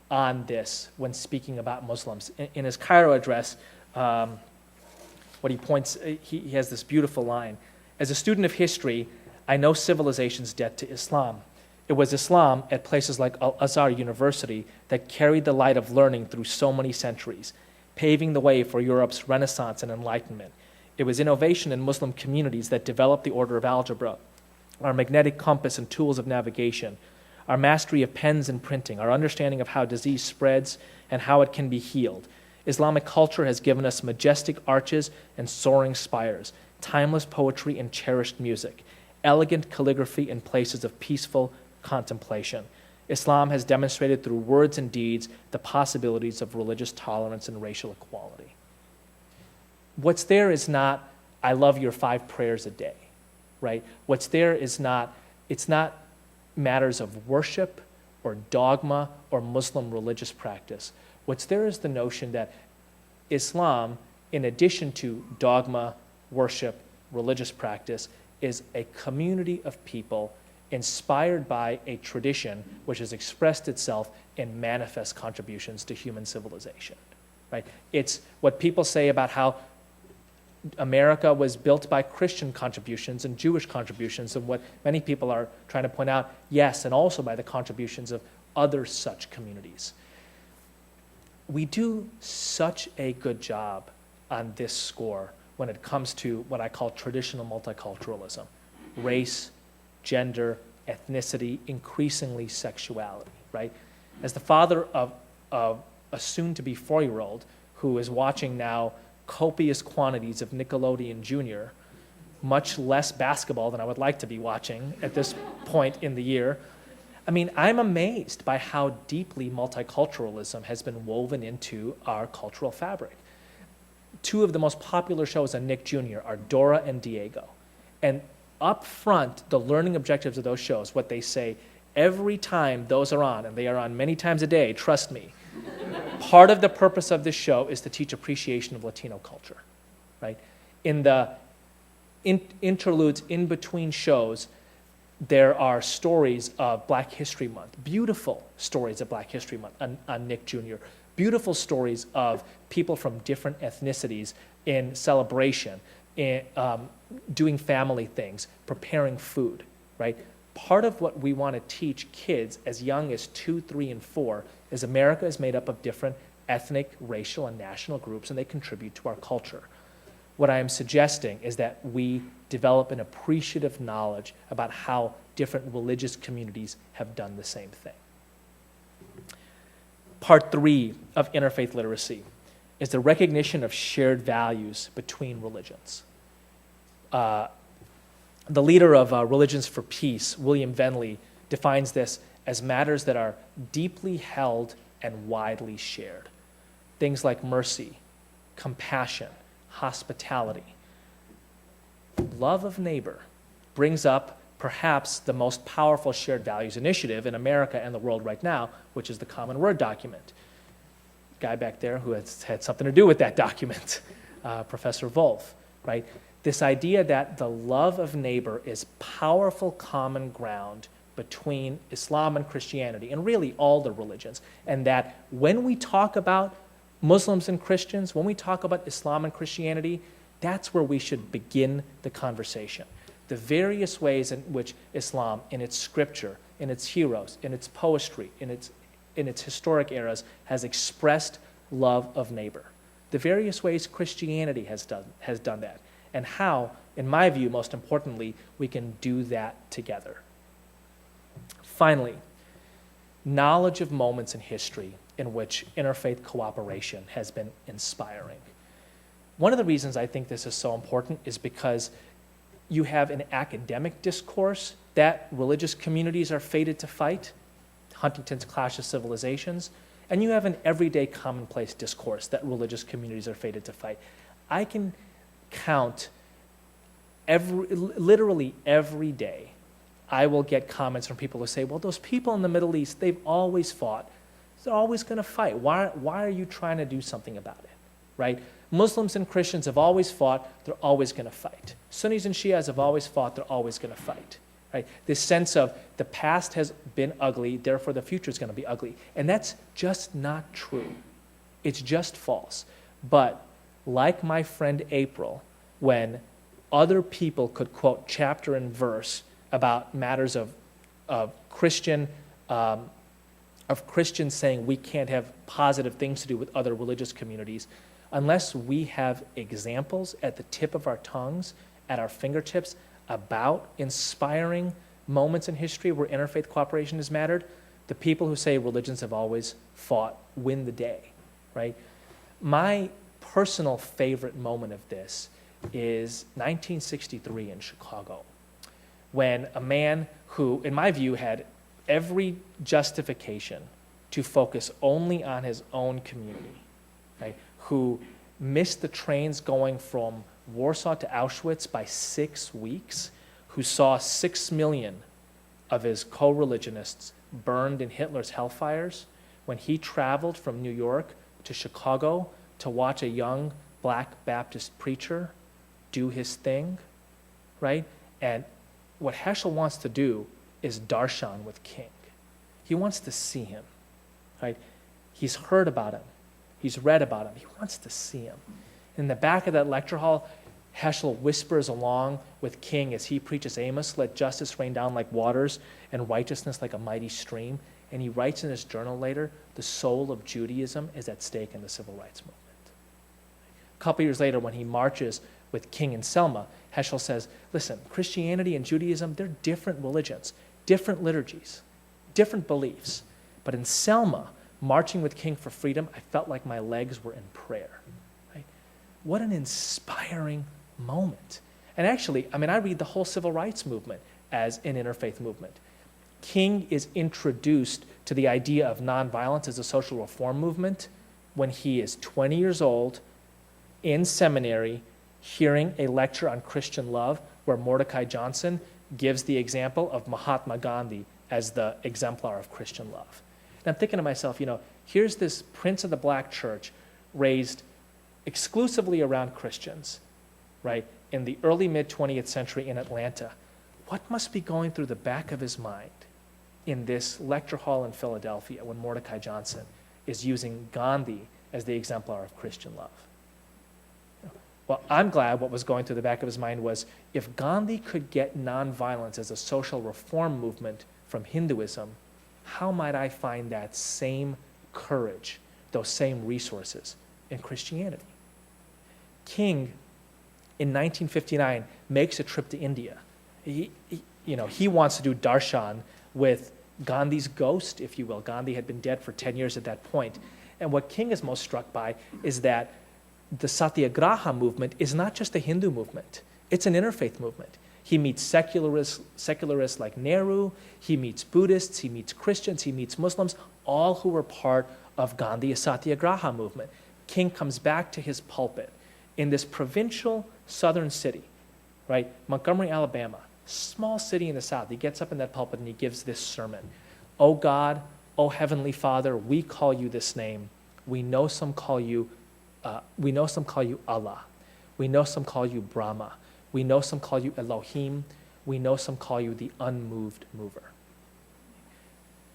on this when speaking about Muslims. In his Cairo address, what he points, he has this beautiful line: "As a student of history, I know civilization's debt to Islam. It was Islam at places like Al-Azhar University that carried the light of learning through so many centuries, paving the way for Europe's Renaissance and Enlightenment. It was innovation in Muslim communities that developed the order of algebra, our magnetic compass and tools of navigation, our mastery of pens and printing, our understanding of how disease spreads and how it can be healed. Islamic culture has given us majestic arches and soaring spires, timeless poetry and cherished music, elegant calligraphy and places of peaceful contemplation. Islam has demonstrated through words and deeds the possibilities of religious tolerance and racial equality." What's there is not, "I love your 5 prayers a day," right? What's there is not, it's not matters of worship or dogma or Muslim religious practice. What's there is the notion that Islam, in addition to dogma, worship, religious practice, is a community of people inspired by a tradition which has expressed itself in manifest contributions to human civilization, right? It's what people say about how America was built by Christian contributions and Jewish contributions, and what many people are trying to point out, yes, and also by the contributions of other such communities. We do such a good job on this score when it comes to what I call traditional multiculturalism: race, gender, ethnicity, increasingly sexuality, right? As the father of a soon-to-be 4-year-old who is watching now copious quantities of Nickelodeon Junior, much less basketball than I would like to be watching at this point in the year, I mean, I'm amazed by how deeply multiculturalism has been woven into our cultural fabric. 2 of the most popular shows on Nick Jr. are Dora and Diego. And up front, the learning objectives of those shows, what they say every time those are on, and they are on many times a day, trust me, part of the purpose of this show is to teach appreciation of Latino culture, right? In the interludes in between shows, there are stories of Black History Month, beautiful stories of Black History Month on Nick Jr., beautiful stories of people from different ethnicities in celebration, in, doing family things, preparing food, right? Part of what we want to teach kids as young as 2, 3, and 4 is America is made up of different ethnic, racial, and national groups, and they contribute to our culture. What I am suggesting is that we develop an appreciative knowledge about how different religious communities have done the same thing. Part 3 of interfaith literacy is the recognition of shared values between religions. The leader of Religions for Peace, William Venley, defines this as matters that are deeply held and widely shared. Things like mercy, compassion, hospitality. Love of neighbor brings up perhaps the most powerful shared values initiative in America and the world right now, which is the Common Word document. Guy back there who has had something to do with that document, Professor Wolf, right? This idea that the love of neighbor is powerful common ground between Islam and Christianity, and really all the religions, and that when we talk about Muslims and Christians, when we talk about Islam and Christianity, that's where we should begin the conversation. The various ways in which Islam, in its scripture, in its heroes, in its poetry, in its historic eras, has expressed love of neighbor. The various ways Christianity has done that, and how, in my view, most importantly, we can do that together. Finally, knowledge of moments in history in which interfaith cooperation has been inspiring. One of the reasons I think this is so important is because you have an academic discourse that religious communities are fated to fight, Huntington's Clash of Civilizations, and you have an everyday commonplace discourse that religious communities are fated to fight. I can count literally every day, I will get comments from people who say, well, those people in the Middle East, they've always fought. They're always going to fight. Why are you trying to do something about it, right? Muslims and Christians have always fought. They're always going to fight. Sunnis and Shias have always fought. They're always going to fight, right? This sense of the past has been ugly, therefore the future is going to be ugly. And that's just not true. It's just false. But like my friend April, when other people could quote chapter and verse about matters of Christians saying we can't have positive things to do with other religious communities, unless we have examples at the tip of our tongues, at our fingertips, about inspiring moments in history where interfaith cooperation has mattered, the people who say religions have always fought win the day, right? My personal favorite moment of this is 1963 in Chicago, when a man who, in my view, had every justification to focus only on his own community, right, who missed the trains going from Warsaw to Auschwitz by 6 weeks, who saw 6 million of his co-religionists burned in Hitler's hellfires, when he traveled from New York to Chicago to watch a young black Baptist preacher do his thing, right? And what Heschel wants to do is darshan with King. He wants to see him, right? He's heard about him. He's read about him. He wants to see him. In the back of that lecture hall, Heschel whispers along with King as he preaches Amos, "Let justice rain down like waters and righteousness like a mighty stream." And he writes in his journal later, the soul of Judaism is at stake in the civil rights movement. A couple years later, when he marches with King in Selma, Heschel says, listen, Christianity and Judaism, they're different religions, different liturgies, different beliefs. But in Selma, marching with King for freedom, I felt like my legs were in prayer. Right? What an inspiring moment. And actually, I read the whole civil rights movement as an interfaith movement. King is introduced to the idea of nonviolence as a social reform movement when he is 20 years old, in seminary, hearing a lecture on Christian love where Mordecai Johnson gives the example of Mahatma Gandhi as the exemplar of Christian love. And I'm thinking to myself, here's this prince of the black church raised exclusively around Christians, right, in the early mid-20th century in Atlanta. What must be going through the back of his mind in this lecture hall in Philadelphia when Mordecai Johnson is using Gandhi as the exemplar of Christian love? Well, I'm glad what was going through the back of his mind was, if Gandhi could get nonviolence as a social reform movement from Hinduism, how might I find that same courage, those same resources in Christianity? King, in 1959, makes a trip to India. He wants to do darshan with Gandhi's ghost, if you will. Gandhi had been dead for 10 years at that point. And what King is most struck by is that the Satyagraha movement is not just a Hindu movement. It's an interfaith movement. He meets secularists like Nehru, he meets Buddhists, he meets Christians, he meets Muslims, all who were part of Gandhi's Satyagraha movement. King comes back to his pulpit in this provincial southern city, right? Montgomery, Alabama, small city in the South. He gets up in that pulpit and he gives this sermon. "O God, O Heavenly Father, we call you this name. We know some call you Allah. We know some call you Brahma. We know some call you Elohim. We know some call you the unmoved mover."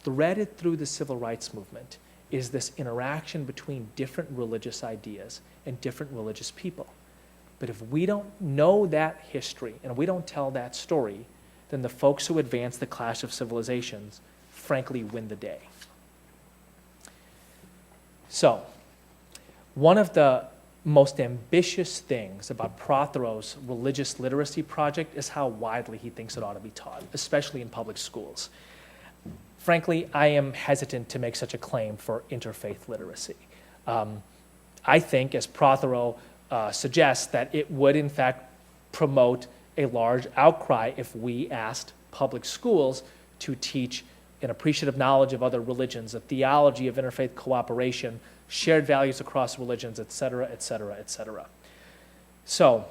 Threaded through the civil rights movement is this interaction between different religious ideas and different religious people. But if we don't know that history and we don't tell that story, then the folks who advance the clash of civilizations frankly win the day. So, one of the most ambitious things about Prothero's religious literacy project is how widely he thinks it ought to be taught, especially in public schools. Frankly, I am hesitant to make such a claim for interfaith literacy. I think, as Prothero suggests, that it would in fact promote a large outcry if we asked public schools to teach an appreciative knowledge of other religions, a theology of interfaith cooperation, shared values across religions, et cetera, et cetera, et cetera. So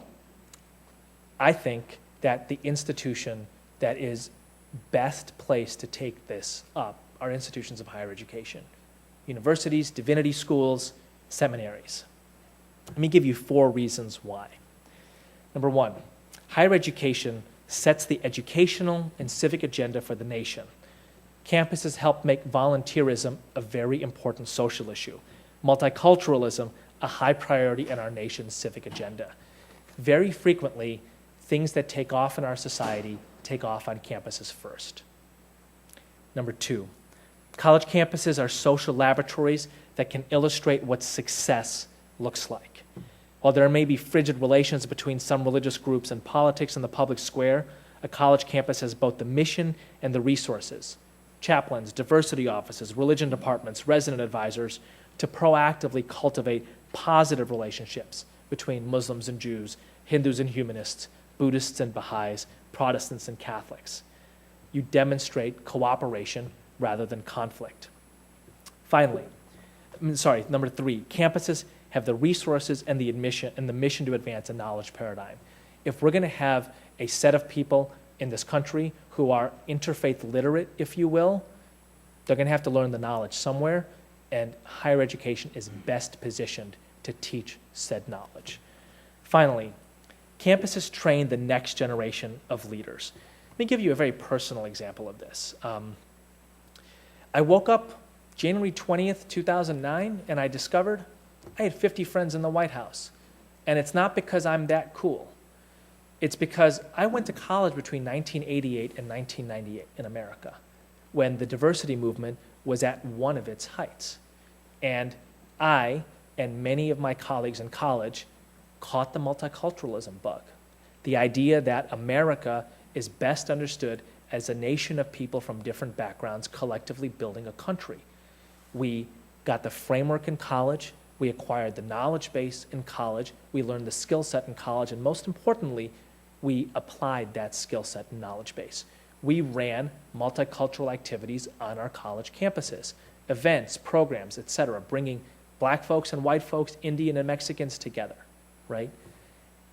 I think that the institution that is best placed to take this up are institutions of higher education: universities, divinity schools, seminaries. Let me give you 4 reasons why. Number 1, higher education sets the educational and civic agenda for the nation. Campuses help make volunteerism a very important social issue. Multiculturalism, a high priority in our nation's civic agenda. Very frequently, things that take off in our society take off on campuses first. Number 2, college campuses are social laboratories that can illustrate what success looks like. While there may be frigid relations between some religious groups and politics in the public square, a college campus has both the mission and the resources: chaplains, diversity offices, religion departments, resident advisors, to proactively cultivate positive relationships between Muslims and Jews, Hindus and humanists, Buddhists and Baha'is, Protestants and Catholics. You demonstrate cooperation rather than conflict. Finally, number 3, campuses have the resources and the mission to advance a knowledge paradigm. If we're going to have a set of people in this country who are interfaith literate, if you will, they're going to have to learn the knowledge somewhere, and higher education is best positioned to teach said knowledge. Finally, Campuses train the next generation of leaders. Let me give you a very personal example of this. I woke up January 20th, 2009, and I discovered I had 50 friends in the White House. And it's not because I'm that cool. It's because I went to college between 1988 and 1998 in America, when the diversity movement was at one of its heights. And I and many of my colleagues in college caught the multiculturalism bug. The idea that America is best understood as a nation of people from different backgrounds collectively building a country. We got the framework in college, we acquired the knowledge base in college, we learned the skill set in college, and most importantly, we applied that skill set and knowledge base. We ran multicultural activities on our college campuses, events, programs, etc., bringing black folks and white folks, Indian and Mexicans together, right?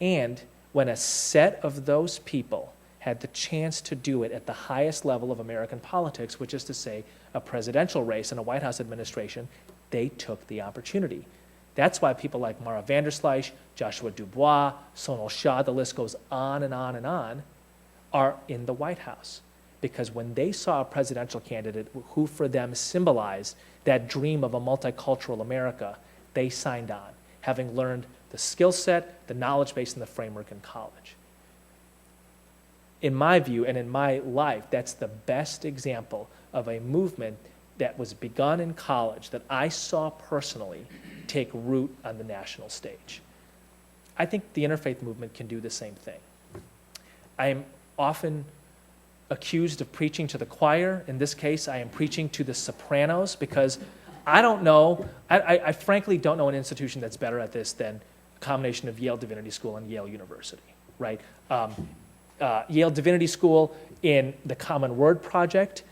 And when a set of those people had the chance to do it at the highest level of American politics, which is to say a presidential race and a White House administration, they took the opportunity. That's why people like Mara Vanderslice, Joshua Dubois, Sonal Shah, the list goes on and on and on, are in the White House. Because when they saw a presidential candidate who for them symbolized that dream of a multicultural America, they signed on, having learned the skill set, the knowledge base, and the framework in college. In my view and in my life, that's the best example of a movement that was begun in college that I saw personally take root on the national stage. I think the interfaith movement can do the same thing. I am often accused of preaching to the choir. In this case, I am preaching to the sopranos because I don't know, I frankly don't know an institution that's better at this than a combination of Yale Divinity School and Yale University, right? Yale Divinity School in the Common Word Project,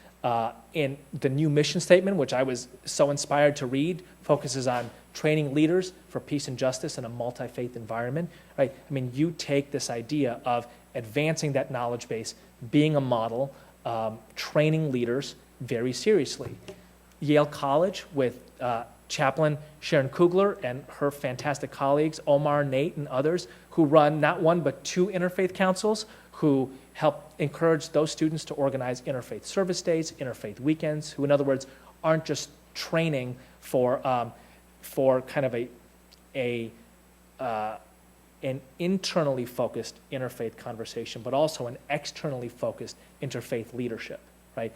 in the new mission statement, which I was so inspired to read, focuses on training leaders for peace and justice in a multi-faith environment, right? I mean, you take this idea of advancing that knowledge base, being a model, training leaders very seriously. Yale College with Chaplain Sharon Kugler and her fantastic colleagues, Omar, Nate, and others, who run not one but two interfaith councils, who help encourage those students to organize interfaith service days, interfaith weekends, who in other words aren't just training for kind of an internally focused interfaith conversation, but also an externally focused interfaith leadership, right?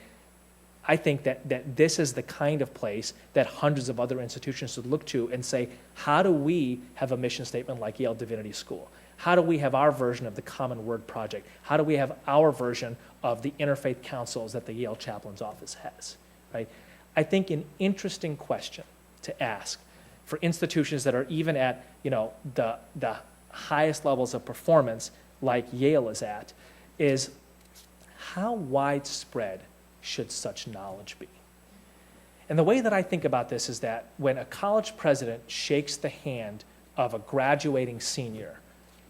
I think that this is the kind of place that hundreds of other institutions should look to and say, how do we have a mission statement like Yale Divinity School? How do we have our version of the Common Word Project? How do we have our version of the interfaith councils that the Yale Chaplain's Office has, right? I think an interesting question to ask for institutions that are even at, the highest levels of performance like Yale is at, is how widespread should such knowledge be? And the way that I think about this is that when a college president shakes the hand of a graduating senior,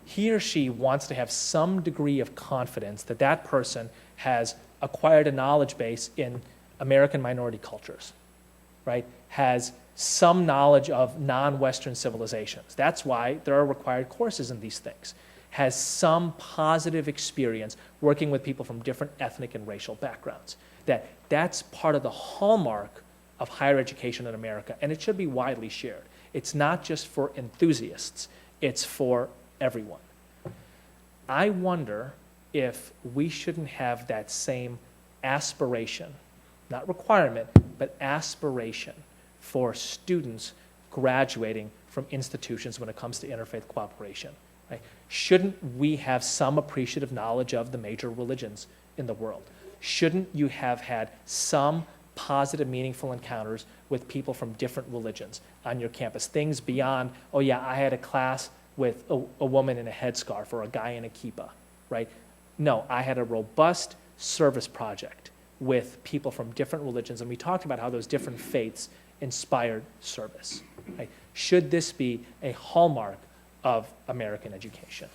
he or she wants to have some degree of confidence that that person has acquired a knowledge base in American minority cultures, right? Has some knowledge of non-Western civilizations. That's why there are required courses in these things. Has some positive experience working with people from different ethnic and racial backgrounds. That's part of the hallmark of higher education in America, and it should be widely shared. It's not just for enthusiasts, it's for everyone. I wonder if we shouldn't have that same aspiration, not requirement, but aspiration for students graduating from institutions when it comes to interfaith cooperation. Right? Shouldn't we have some appreciative knowledge of the major religions in the world? Shouldn't you have had some positive, meaningful encounters with people from different religions on your campus? Things beyond, oh yeah, I had a class with a woman in a headscarf or a guy in a kippah, right? No, I had a robust service project with people from different religions, and we talked about how those different faiths inspired service. Right? Should this be a hallmark of American education?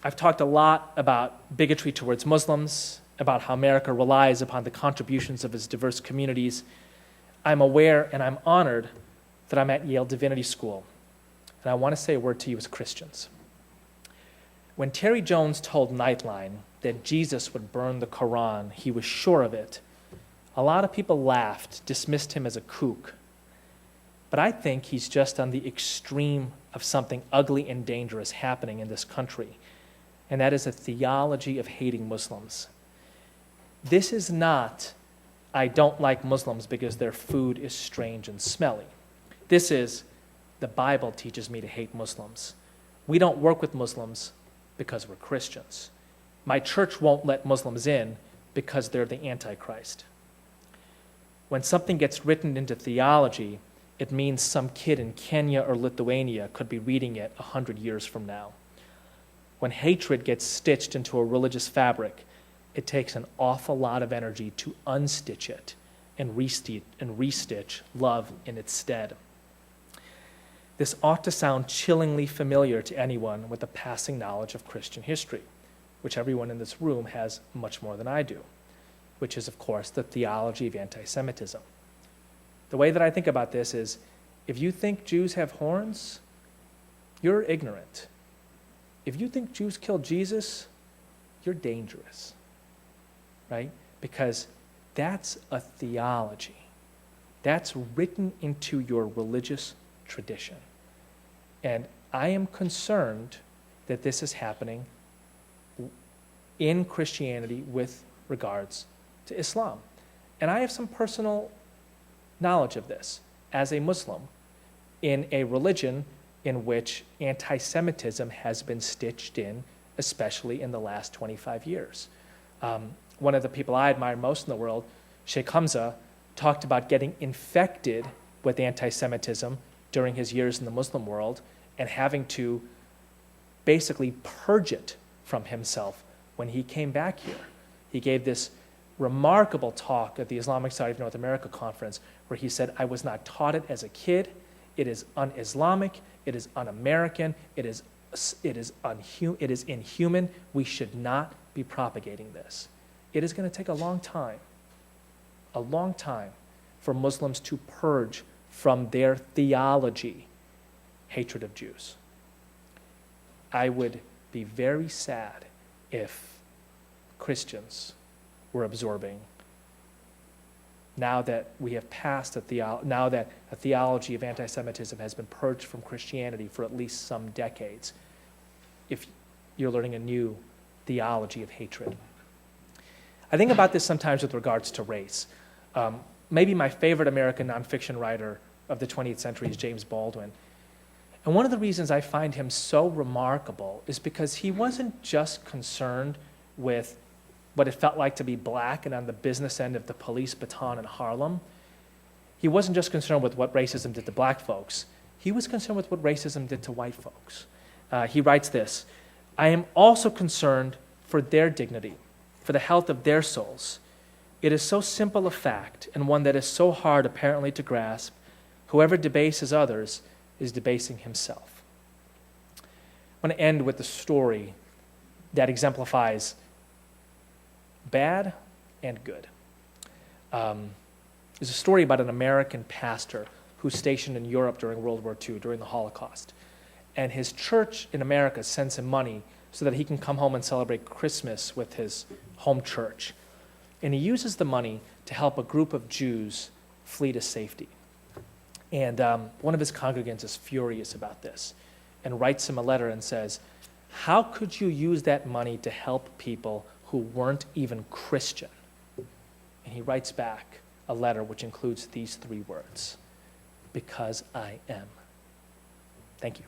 I've talked a lot about bigotry towards Muslims, about how America relies upon the contributions of its diverse communities. I'm aware and I'm honored that I'm at Yale Divinity School, and I want to say a word to you as Christians. When Terry Jones told Nightline that Jesus would burn the Quran, he was sure of it, a lot of people laughed, dismissed him as a kook. But I think he's just on the extreme of something ugly and dangerous happening in this country, and that is a theology of hating Muslims. This is not, I don't like Muslims because their food is strange and smelly. This is, the Bible teaches me to hate Muslims. We don't work with Muslims because we're Christians. My church won't let Muslims in because they're the Antichrist. When something gets written into theology, it means some kid in Kenya or Lithuania could be reading it 100 years from now. When hatred gets stitched into a religious fabric, it takes an awful lot of energy to unstitch it and restitch love in its stead. This ought to sound chillingly familiar to anyone with a passing knowledge of Christian history, which everyone in this room has much more than I do, which is, of course, the theology of anti-Semitism. The way that I think about this is, if you think Jews have horns, you're ignorant. If you think Jews killed Jesus, you're dangerous, right? Because that's a theology. That's written into your religious tradition. And I am concerned that this is happening in Christianity with regards to Islam. And I have some personal knowledge of this as a Muslim in a religion in which anti-Semitism has been stitched in, especially in the last 25 years. One of the people I admire most in the world, Sheikh Hamza, talked about getting infected with anti-Semitism during his years in the Muslim world and having to basically purge it from himself when he came back here. He gave this remarkable talk at the Islamic Society of North America conference where he said, I was not taught it as a kid. It is un-Islamic. It is un-American. It is inhuman. We should not be propagating this. It is going to take a long time for Muslims to purge from their theology hatred of Jews. I would be very sad if Christians were absorbing, now that we have passed now that a theology of anti-Semitism has been purged from Christianity for at least some decades, if you're learning a new theology of hatred. I think about this sometimes with regards to race. Maybe my favorite American nonfiction writer of the 20th century is James Baldwin. And one of the reasons I find him so remarkable is because he wasn't just concerned with what it felt like to be black and on the business end of the police baton in Harlem. He wasn't just concerned with what racism did to black folks. He was concerned with what racism did to white folks. He writes this, I am also concerned for their dignity, for the health of their souls. It is so simple a fact, and one that is so hard apparently to grasp. Whoever debases others is debasing himself. I want to end with a story that exemplifies bad and good. There's a story about an American pastor who's stationed in Europe during World War II, during the Holocaust. And his church in America sends him money so that he can come home and celebrate Christmas with his home church. And he uses the money to help a group of Jews flee to safety. And one of his congregants is furious about this and writes him a letter and says, how could you use that money to help people who weren't even Christian? And he writes back a letter which includes these 3 words, because I am. Thank you.